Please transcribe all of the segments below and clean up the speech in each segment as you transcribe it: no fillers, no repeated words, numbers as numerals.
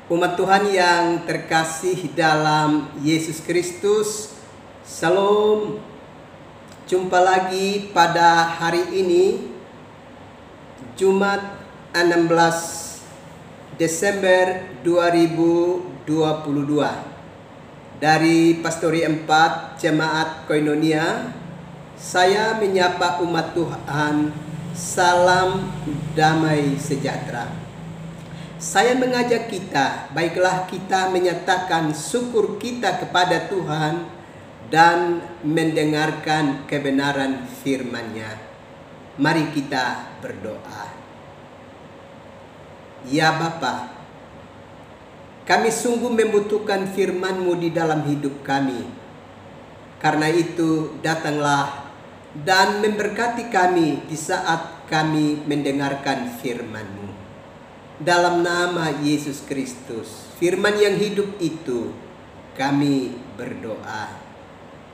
Umat Tuhan yang terkasih dalam Yesus Kristus, Salam. Jumpa lagi pada hari ini, Jumat 16 Desember 2022, dari Pastori 4 Jemaat Koinonia. Saya menyapa umat Tuhan, salam damai sejahtera. Saya mengajak kita, baiklah kita menyatakan syukur kita kepada Tuhan dan mendengarkan kebenaran firman-Nya. Mari kita berdoa. Ya Bapa, kami sungguh membutuhkan firman-Mu di dalam hidup kami. Karena itu datanglah dan memberkati kami di saat kami mendengarkan firman-Mu. Dalam nama Yesus Kristus, firman yang hidup itu, kami berdoa.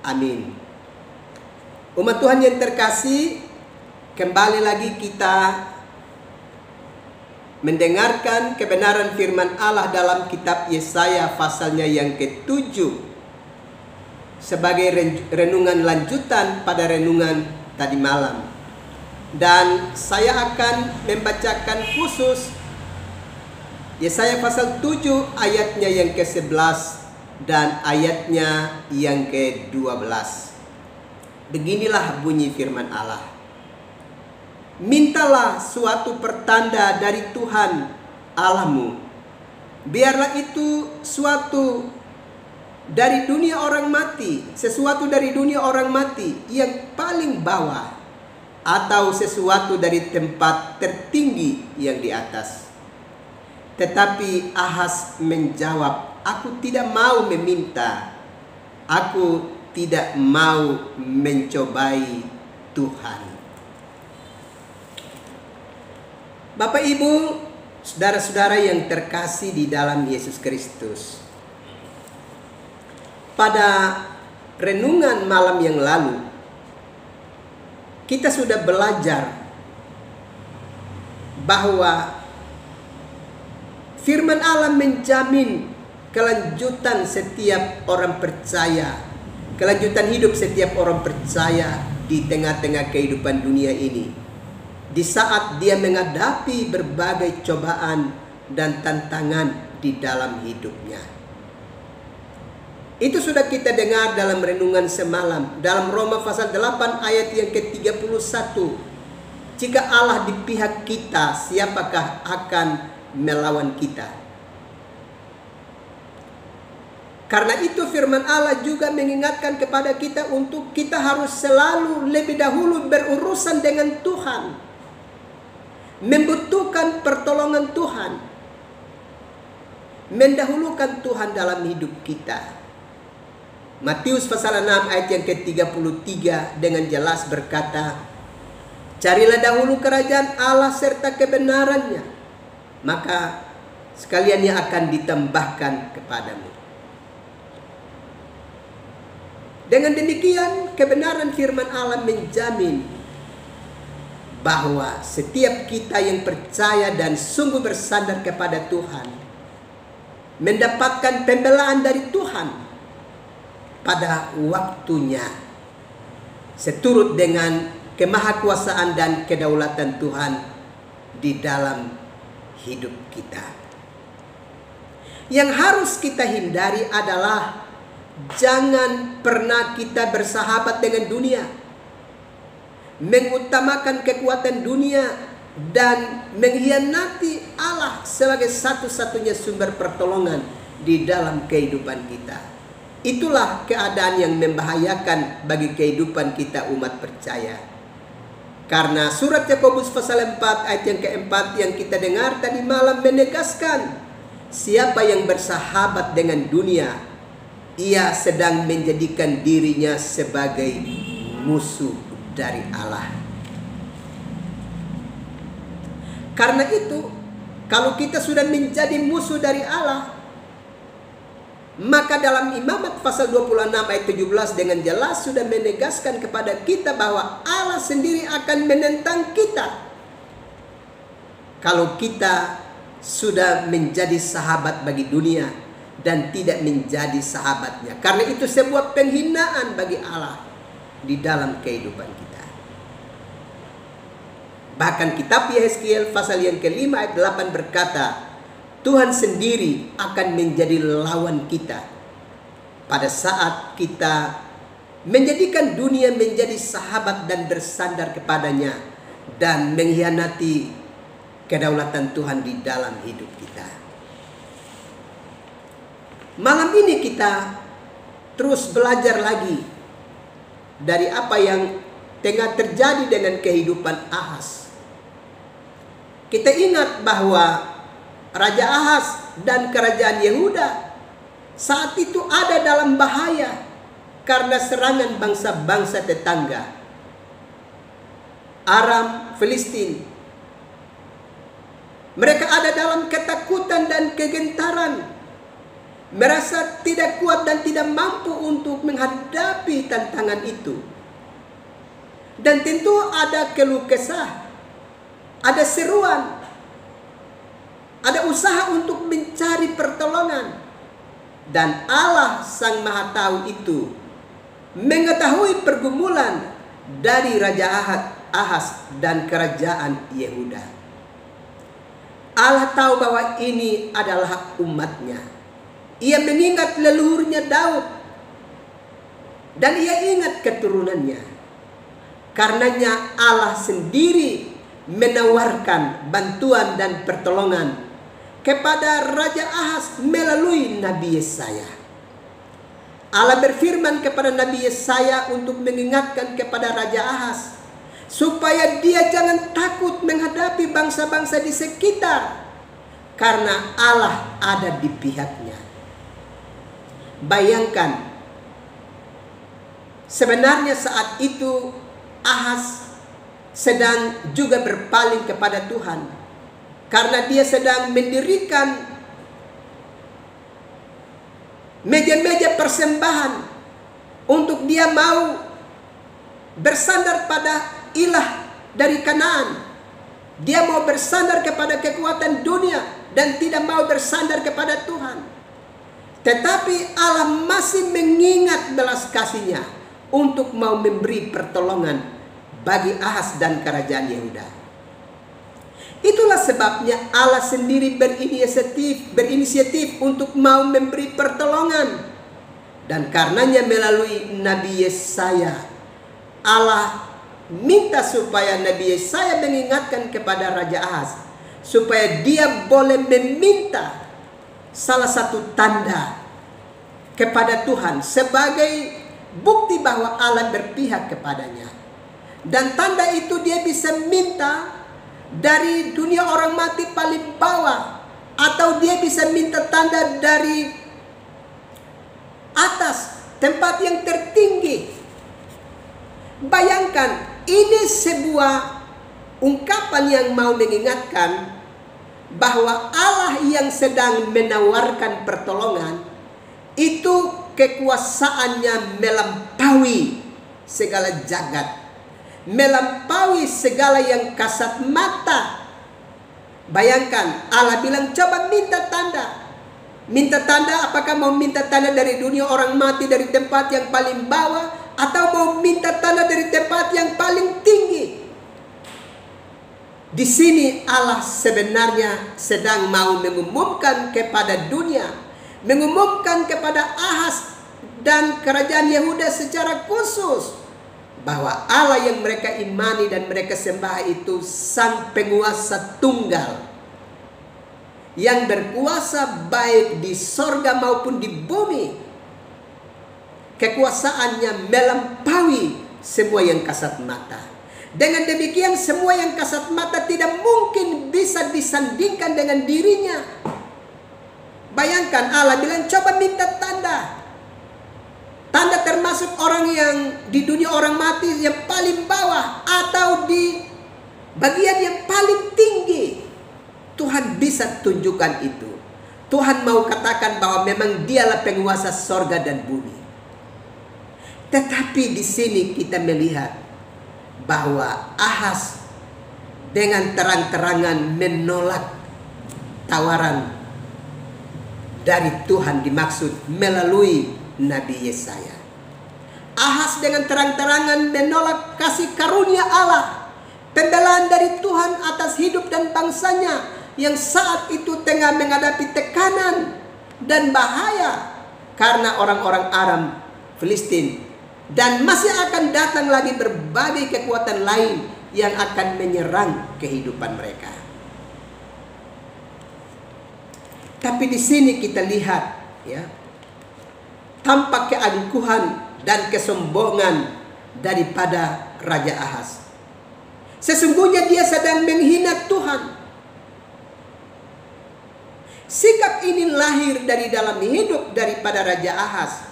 Amin. Umat Tuhan yang terkasih, kembali lagi kita mendengarkan kebenaran firman Allah dalam kitab Yesaya pasalnya yang ke-7 sebagai renungan lanjutan pada renungan tadi malam. Dan saya akan membacakan khusus Yesaya pasal 7 ayatnya yang ke-11 dan ayatnya yang ke-12. Beginilah bunyi firman Allah. Mintalah suatu pertanda dari Tuhan Allahmu. Biarlah itu sesuatu dari dunia orang mati yang paling bawah, atau sesuatu dari tempat tertinggi yang di atas. Tetapi Ahaz menjawab, aku tidak mau meminta, aku tidak mau mencobai Tuhan. Bapak Ibu, saudara-saudara yang terkasih di dalam Yesus Kristus. Pada renungan malam yang lalu, kita sudah belajar bahwa firman Allah menjamin kelanjutan setiap orang percaya, kelanjutan hidup setiap orang percaya di tengah-tengah kehidupan dunia ini, di saat dia menghadapi berbagai cobaan dan tantangan di dalam hidupnya. Itu sudah kita dengar dalam renungan semalam, dalam Roma pasal 8 ayat yang ke-31. Jika Allah di pihak kita, siapakah akan melawan kita? Karena itu firman Allah juga mengingatkan kepada kita untuk kita harus selalu lebih dahulu berurusan dengan Tuhan, membutuhkan pertolongan Tuhan, mendahulukan Tuhan dalam hidup kita. Matius pasal 6 ayat yang ke-33 dengan jelas berkata, carilah dahulu kerajaan Allah serta kebenarannya, maka sekaliannya akan ditambahkan kepadamu. Dengan demikian, kebenaran firman Allah menjamin bahwa setiap kita yang percaya dan sungguh bersandar kepada Tuhan mendapatkan pembelaan dari Tuhan pada waktunya, seturut dengan kemahakuasaan dan kedaulatan Tuhan di dalam hidup kita. Yang harus kita hindari adalah jangan pernah kita bersahabat dengan dunia, mengutamakan kekuatan dunia, dan mengkhianati Allah sebagai satu-satunya sumber pertolongan di dalam kehidupan kita. Itulah keadaan yang membahayakan bagi kehidupan kita umat percaya. Karena surat Yakobus pasal 4 ayat yang ke-4 yang kita dengar tadi malam menegaskan, siapa yang bersahabat dengan dunia, ia sedang menjadikan dirinya sebagai musuh dari Allah. Karena itu, kalau kita sudah menjadi musuh dari Allah, maka dalam Imamat pasal 26 ayat 17 dengan jelas sudah menegaskan kepada kita bahwa Allah sendiri akan menentang kita kalau kita sudah menjadi sahabat bagi dunia dan tidak menjadi sahabatnya. Karena itu sebuah penghinaan bagi Allah di dalam kehidupan kita. Bahkan kitab Yehezkiel pasal yang kelima ayat 8 berkata, Tuhan sendiri akan menjadi lawan kita pada saat kita menjadikan dunia menjadi sahabat dan bersandar kepadanya dan mengkhianati kedaulatan Tuhan di dalam hidup kita. Malam ini kita terus belajar lagi dari apa yang tengah terjadi dengan kehidupan Ahaz. Kita ingat bahwa Raja Ahaz dan kerajaan Yehuda saat itu ada dalam bahaya karena serangan bangsa-bangsa tetangga. Aram, Filistin. Mereka ada dalam ketakutan dan kegentaran. Merasa tidak kuat dan tidak mampu untuk menghadapi tantangan itu. Dan tentu ada keluh kesah, ada seruan, ada usaha untuk mencari pertolongan. Dan Allah Sang Maha Tahu itu mengetahui pergumulan dari Raja Ahaz dan kerajaan Yehuda. Allah tahu bahwa ini adalah umatnya. Ia mengingat leluhurnya Daud dan ia ingat keturunannya. Karenanya Allah sendiri menawarkan bantuan dan pertolongan kepada Raja Ahaz melalui Nabi Yesaya. Allah berfirman kepada Nabi Yesaya untuk mengingatkan kepada Raja Ahaz supaya dia jangan takut menghadapi bangsa-bangsa di sekitar karena Allah ada di pihaknya. Bayangkan, sebenarnya saat itu Ahaz sedang juga berpaling kepada Tuhan karena dia sedang mendirikan meja-meja persembahan untuk dia mau bersandar pada ilah dari Kanaan. Dia mau bersandar kepada kekuatan dunia dan tidak mau bersandar kepada Tuhan. Tetapi Allah masih mengingat belas kasih-Nya untuk mau memberi pertolongan bagi Ahaz dan kerajaan Yehuda. Itulah sebabnya Allah sendiri berinisiatif untuk mau memberi pertolongan. Dan karenanya melalui Nabi Yesaya, Allah minta supaya Nabi Yesaya mengingatkan kepada Raja Ahaz supaya dia boleh meminta salah satu tanda kepada Tuhan sebagai bukti bahwa Allah berpihak kepadanya. Dan tanda itu dia bisa minta dari dunia orang mati paling bawah, atau dia bisa minta tanda dari atas tempat yang tertinggi. Bayangkan, ini sebuah ungkapan yang mau mengingatkan bahwa Allah yang sedang menawarkan pertolongan itu kekuasaannya melampaui segala jagat, melampaui segala yang kasat mata. Bayangkan, Allah bilang coba minta tanda. Minta tanda, apakah mau minta tanda dari dunia orang mati dari tempat yang paling bawah, atau mau minta tanda dari tempat yang paling tinggi? Di sini Allah sebenarnya sedang mau mengumumkan kepada dunia, mengumumkan kepada Ahaz dan kerajaan Yehuda secara khusus bahwa Allah yang mereka imani dan mereka sembah itu Sang Penguasa Tunggal, yang berkuasa baik di sorga maupun di bumi. Kekuasaannya melampaui semua yang kasat mata. Dengan demikian semua yang kasat mata tidak mungkin bisa disandingkan dengan dirinya. Bayangkan, Allah bilang coba minta tanda. Tanda termasuk orang yang di dunia orang mati yang paling bawah atau di bagian yang paling tinggi. Tuhan bisa tunjukkan itu. Tuhan mau katakan bahwa memang Dialah penguasa sorga dan bumi. Tetapi di sini kita melihat bahwa Ahaz dengan terang-terangan menolak tawaran dari Tuhan dimaksud melalui Nabi Yesaya. Ahaz dengan terang-terangan menolak kasih karunia Allah, pembelaan dari Tuhan atas hidup dan bangsanya yang saat itu tengah menghadapi tekanan dan bahaya karena orang-orang Aram Filistin, dan masih akan datang lagi berbagai kekuatan lain yang akan menyerang kehidupan mereka. Tapi di sini kita lihat, ya, tampak keangkuhan dan kesombongan daripada Raja Ahaz. Sesungguhnya dia sedang menghina Tuhan. Sikap ini lahir dari dalam hidup daripada Raja Ahaz,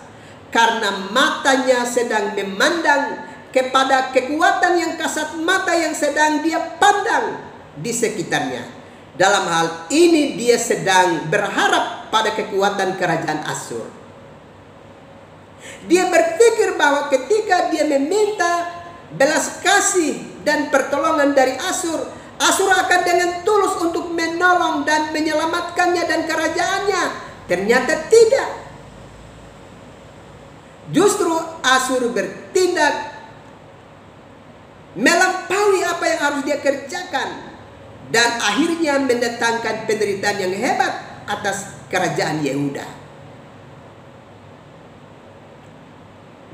karena matanya sedang memandang kepada kekuatan yang kasat mata yang sedang dia pandang di sekitarnya. Dalam hal ini dia sedang berharap pada kekuatan kerajaan Asyur. Dia berpikir bahwa ketika dia meminta belas kasih dan pertolongan dari Asyur, Asyur akan dengan tulus untuk menolong dan menyelamatkannya dan kerajaannya. Ternyata tidak. Justru Asyur bertindak melampaui apa yang harus dia kerjakan, dan akhirnya mendatangkan penderitaan yang hebat atas kerajaan Yehuda.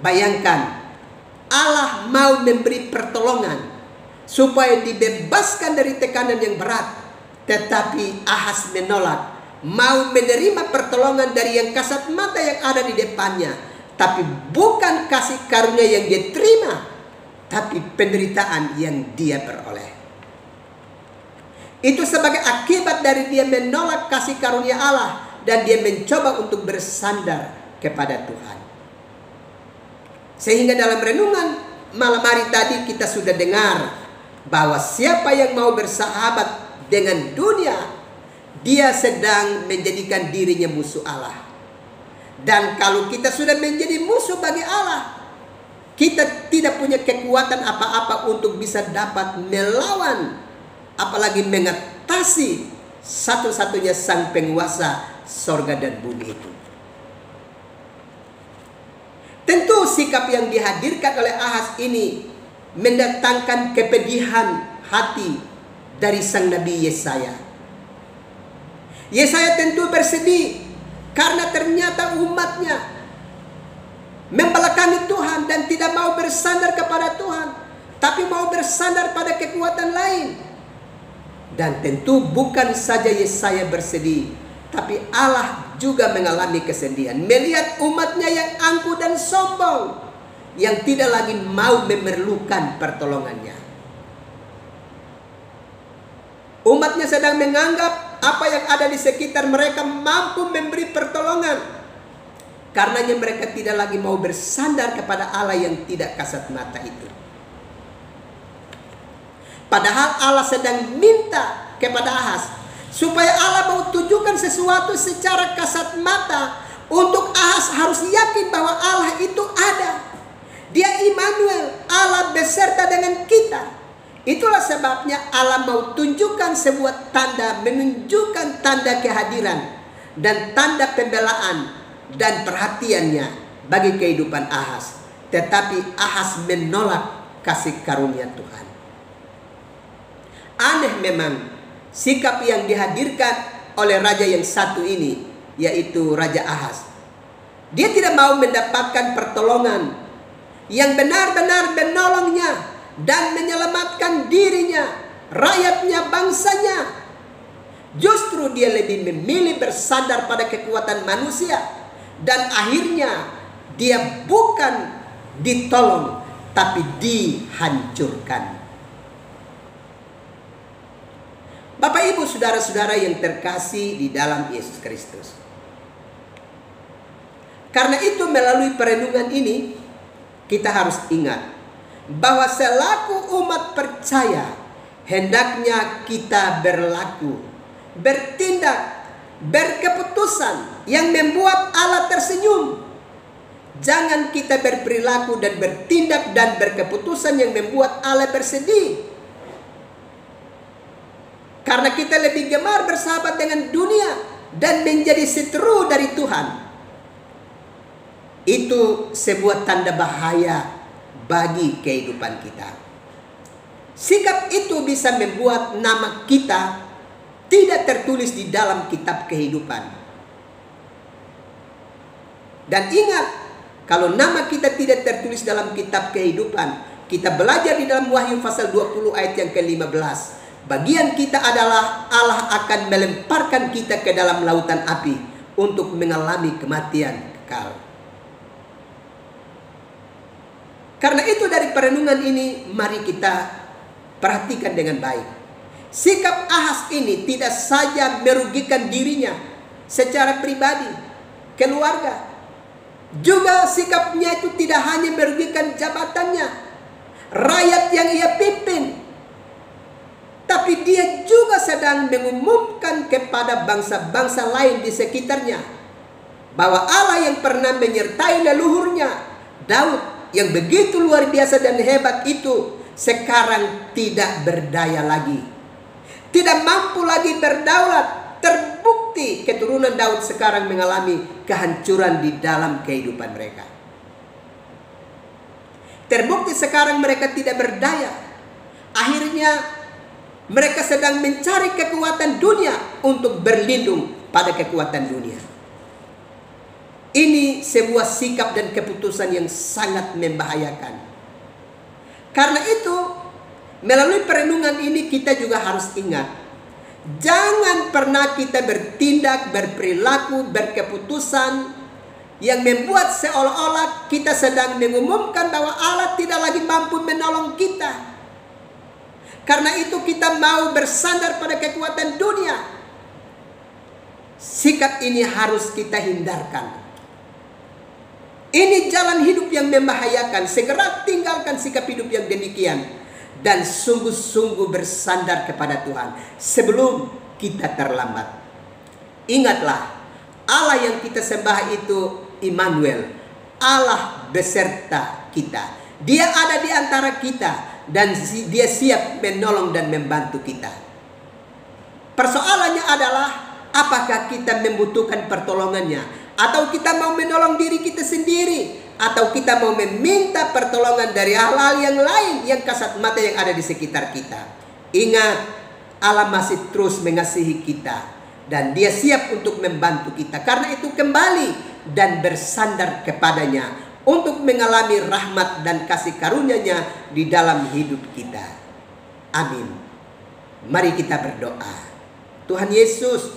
Bayangkan, Allah mau memberi pertolongan supaya dibebaskan dari tekanan yang berat, tetapi Ahaz menolak, mau menerima pertolongan dari yang kasat mata yang ada di depannya, tapi bukan kasih karunia yang dia terima, tapi penderitaan yang dia peroleh. Itu sebagai akibat dari dia menolak kasih karunia Allah dan dia mencoba untuk bersandar kepada Tuhan. Sehingga dalam renungan malam hari tadi kita sudah dengar bahwa siapa yang mau bersahabat dengan dunia, dia sedang menjadikan dirinya musuh Allah. Dan kalau kita sudah menjadi musuh bagi Allah, kita tidak punya kekuatan apa-apa untuk bisa dapat melawan, apalagi mengatasi satu-satunya sang penguasa sorga dan bumi itu. Tentu sikap yang dihadirkan oleh Ahaz ini mendatangkan kepedihan hati dari sang Nabi Yesaya. Yesaya tentu bersedih karena ternyata umatnya membelakangi Tuhan dan tidak mau bersandar kepada Tuhan, tapi mau bersandar pada kekuatan lain. Dan tentu bukan saja Yesaya bersedih, tapi Allah juga mengalami kesedihan melihat umatnya yang angkuh dan sombong, yang tidak lagi mau memerlukan pertolongannya. Umatnya sedang menganggap apa yang ada di sekitar mereka mampu memberi pertolongan. Karenanya mereka tidak lagi mau bersandar kepada Allah yang tidak kasat mata itu. Padahal Allah sedang minta kepada Ahaz supaya Allah mau tunjukkan sesuatu secara kasat mata. Untuk Ahaz harus yakin bahwa Allah itu ada. Dia Immanuel, Allah beserta dengan kita. Itulah sebabnya Allah mau tunjukkan sebuah tanda, menunjukkan tanda kehadiran dan tanda pembelaan dan perhatiannya bagi kehidupan Ahaz. Tetapi Ahaz menolak kasih karunia Tuhan. Aneh memang sikap yang dihadirkan oleh raja yang satu ini, yaitu Raja Ahaz. Dia tidak mau mendapatkan pertolongan yang benar-benar menolongnya dan menyelamatkan dirinya, rakyatnya, bangsanya. Justru dia lebih memilih bersandar pada kekuatan manusia, dan akhirnya dia bukan ditolong tapi dihancurkan. Bapak, Ibu, saudara-saudara yang terkasih di dalam Yesus Kristus. Karena itu melalui perenungan ini kita harus ingat bahwa selaku umat percaya hendaknya kita berlaku, bertindak, berkeputusan yang membuat Allah tersenyum. Jangan kita berperilaku dan bertindak dan berkeputusan yang membuat Allah bersedih. Karena kita lebih gemar bersahabat dengan dunia dan menjadi seteru dari Tuhan. Itu sebuah tanda bahaya bagi kehidupan kita. Sikap itu bisa membuat nama kita tidak tertulis di dalam kitab kehidupan. Dan ingat, kalau nama kita tidak tertulis dalam kitab kehidupan, kita belajar di dalam Wahyu pasal 20 ayat yang ke-15. Bagian kita adalah Allah akan melemparkan kita ke dalam lautan api untuk mengalami kematian kekal. Karena itu dari perenungan ini mari kita perhatikan dengan baik. Sikap Ahaz ini tidak saja merugikan dirinya secara pribadi, keluarga. Juga sikapnya itu tidak hanya merugikan jabatannya, rakyat yang ia pimpin. Tapi dia juga sedang mengumumkan kepada bangsa-bangsa lain di sekitarnya bahwa Allah yang pernah menyertai leluhurnya Daud yang begitu luar biasa dan hebat itu sekarang tidak berdaya lagi, tidak mampu lagi berdaulat. Terbukti keturunan Daud sekarang mengalami kehancuran di dalam kehidupan mereka. Terbukti sekarang mereka tidak berdaya. Akhirnya mereka sedang mencari kekuatan dunia untuk berlindung pada kekuatan dunia. Ini sebuah sikap dan keputusan yang sangat membahayakan. Karena itu, melalui perenungan ini kita juga harus ingat, jangan pernah kita bertindak, berperilaku, berkeputusan yang membuat seolah-olah kita sedang mengumumkan bahwa Allah tidak lagi mampu menolong kita. Karena itu kita mau bersandar pada kekuatan dunia. Sikap ini harus kita hindarkan. Ini jalan hidup yang membahayakan. Segera tinggalkan sikap hidup yang demikian. Dan sungguh-sungguh bersandar kepada Tuhan sebelum kita terlambat. Ingatlah, Allah yang kita sembah itu Immanuel, Allah beserta kita. Dia ada di antara kita. Dan dia siap menolong dan membantu kita. Persoalannya adalah apakah kita membutuhkan pertolongannya, atau kita mau menolong diri kita sendiri, atau kita mau meminta pertolongan dari hal-hal yang lain yang kasat mata yang ada di sekitar kita. Ingat, Allah masih terus mengasihi kita dan dia siap untuk membantu kita. Karena itu kembali dan bersandar kepadanya untuk mengalami rahmat dan kasih karunia-Nya di dalam hidup kita. Amin. Mari kita berdoa. Tuhan Yesus,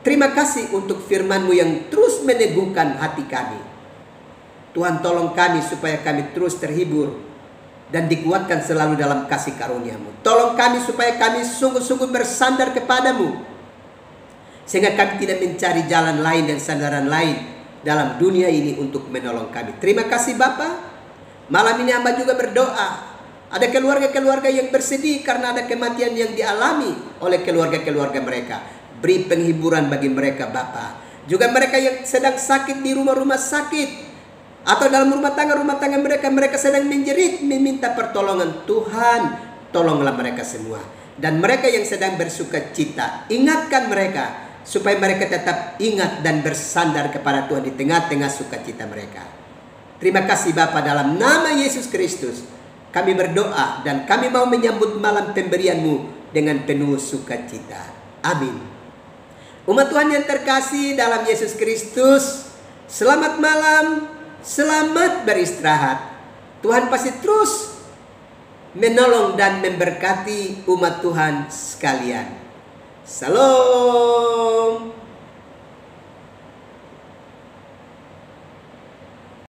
terima kasih untuk firman-Mu yang terus meneguhkan hati kami. Tuhan, tolong kami supaya kami terus terhibur dan dikuatkan selalu dalam kasih karunia-Mu. Tolong kami supaya kami sungguh-sungguh bersandar kepadamu, sehingga kami tidak mencari jalan lain dan sandaran lain dalam dunia ini untuk menolong kami. Terima kasih Bapa. Malam ini hamba juga berdoa. Ada keluarga-keluarga yang bersedih karena ada kematian yang dialami oleh keluarga-keluarga mereka. Beri penghiburan bagi mereka Bapa. Juga mereka yang sedang sakit di rumah-rumah sakit, atau dalam rumah tangga mereka, mereka sedang menjerit meminta pertolongan. Tuhan, tolonglah mereka semua. Dan mereka yang sedang bersuka cita, ingatkan mereka supaya mereka tetap ingat dan bersandar kepada Tuhan di tengah-tengah sukacita mereka. Terima kasih Bapa, dalam nama Yesus Kristus kami berdoa dan kami mau menyambut malam pemberian-Mu dengan penuh sukacita. Amin. Umat Tuhan yang terkasih dalam Yesus Kristus, selamat malam, selamat beristirahat. Tuhan pasti terus menolong dan memberkati umat Tuhan sekalian. Salam.